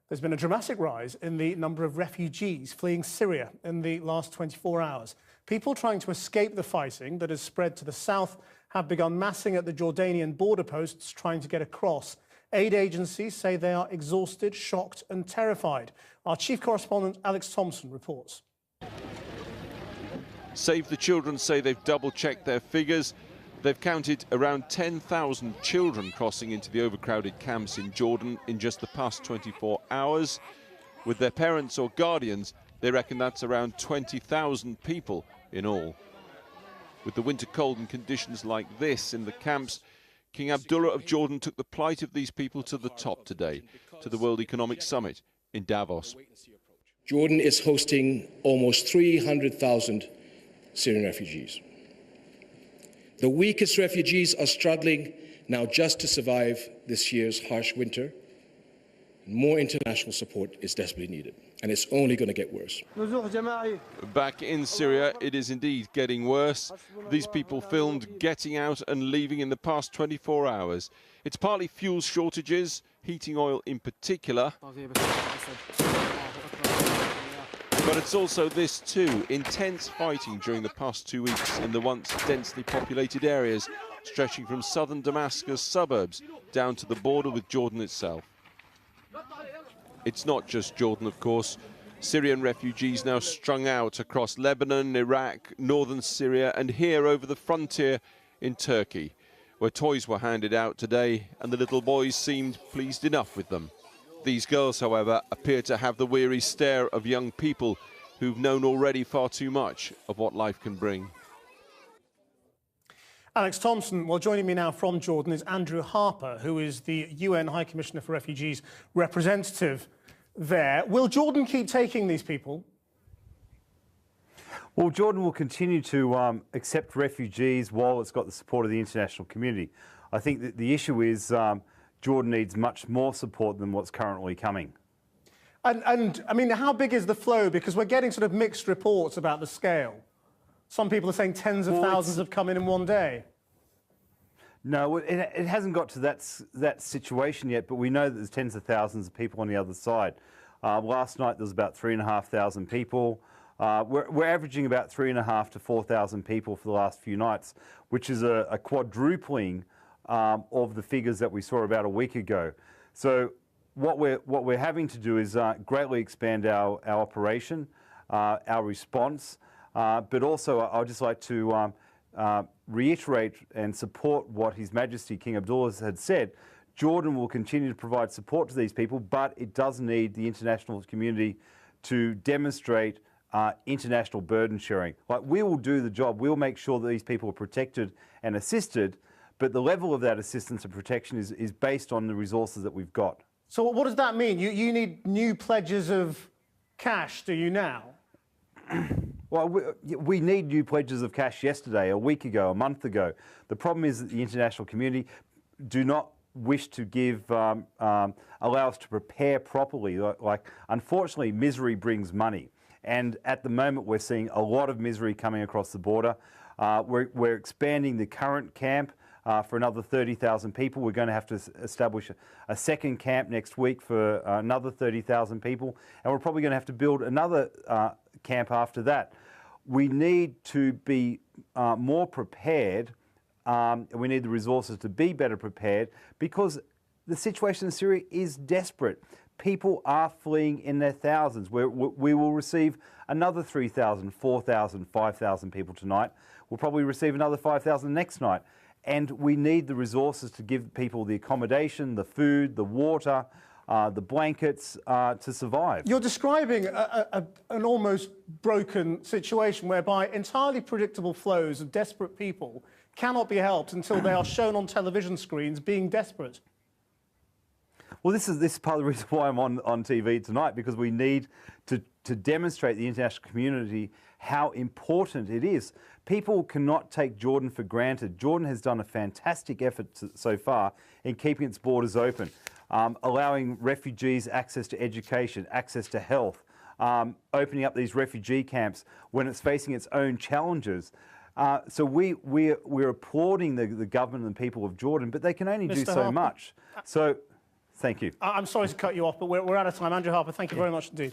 There's been a dramatic rise in the number of refugees fleeing Syria in the last 24 hours. People trying to escape the fighting that has spread to the south have begun massing at the Jordanian border posts trying to get across. Aid agencies say they are exhausted, shocked and terrified. Our chief correspondent Alex Thompson reports. Save the Children say they've double-checked their figures. They've counted around 10,000 children crossing into the overcrowded camps in Jordan in just the past 24 hours. With their parents or guardians, they reckon that's around 20,000 people in all. With the winter cold and conditions like this in the camps, King Abdullah of Jordan took the plight of these people to the top today, to the World Economic Summit in Davos. Jordan is hosting almost 300,000 Syrian refugees. The weakest refugees are struggling now just to survive this year's harsh winter. More international support is desperately needed, and it's only going to get worse. Back in Syria, it is indeed getting worse. These people filmed getting out and leaving in the past 24 hours. It's partly fuel shortages, heating oil in particular. But it's also this too, intense fighting during the past 2 weeks in the once densely populated areas, stretching from southern Damascus suburbs down to the border with Jordan itself. It's not just Jordan, of course. Syrian refugees now strung out across Lebanon, Iraq, northern Syria and here over the frontier in Turkey, where toys were handed out today and the little boys seemed pleased enough with them. These girls, however, appear to have the weary stare of young people who've known already far too much of what life can bring. Alex Thompson, well, joining me now from Jordan is Andrew Harper, who is the UN High Commissioner for Refugees representative there. Will Jordan keep taking these people? Well, Jordan will continue to accept refugees while it's got the support of the international community. I think that the issue is Jordan needs much more support than what's currently coming. And I mean, how big is the flow? Because we're getting sort of mixed reports about the scale. Some people are saying tens of thousands have come in one day. No, it hasn't got to that situation yet, but we know that there's tens of thousands of people on the other side. Last night there was about 3,500 people. We're averaging about 3,500 to 4,000 people for the last few nights, which is a quadrupling of the figures that we saw about a week ago. So what we're having to do is greatly expand our operation, our response, but also I'd just like to reiterate and support what His Majesty King Abdullah had said. Jordan will continue to provide support to these people, but it does need the international community to demonstrate international burden sharing. Like, we will do the job, we'll make sure that these people are protected and assisted, but the level of that assistance and protection is based on the resources that we've got. So what does that mean? You need new pledges of cash, do you now? Well, we need new pledges of cash yesterday, a week ago, a month ago. The problem is that the international community do not wish to give, allow us to prepare properly. Like, unfortunately, misery brings money. And at the moment, we're seeing a lot of misery coming across the border. We're expanding the current camp for another 30,000 people. We're going to have to establish a second camp next week for another 30,000 people. And we're probably going to have to build another camp after that. We need to be more prepared. We need the resources to be better prepared because the situation in Syria is desperate. People are fleeing in their thousands. We will receive another 3,000, 4,000, 5,000 people tonight. We'll probably receive another 5,000 next night. And we need the resources to give people the accommodation, the food, the water, the blankets to survive. You're describing an almost broken situation whereby entirely predictable flows of desperate people cannot be helped until they are shown on television screens being desperate. Well, this is part of the reason why I'm on TV tonight, because we need to demonstrate the international community how important it is. People cannot take Jordan for granted. Jordan has done a fantastic effort so far in keeping its borders open, allowing refugees access to education, access to health, opening up these refugee camps when it's facing its own challenges. So we're applauding the government and people of Jordan, but they can only do so much. So Thank you. I'm sorry to cut you off, but we're out of time. Andrew Harper, thank you very much indeed.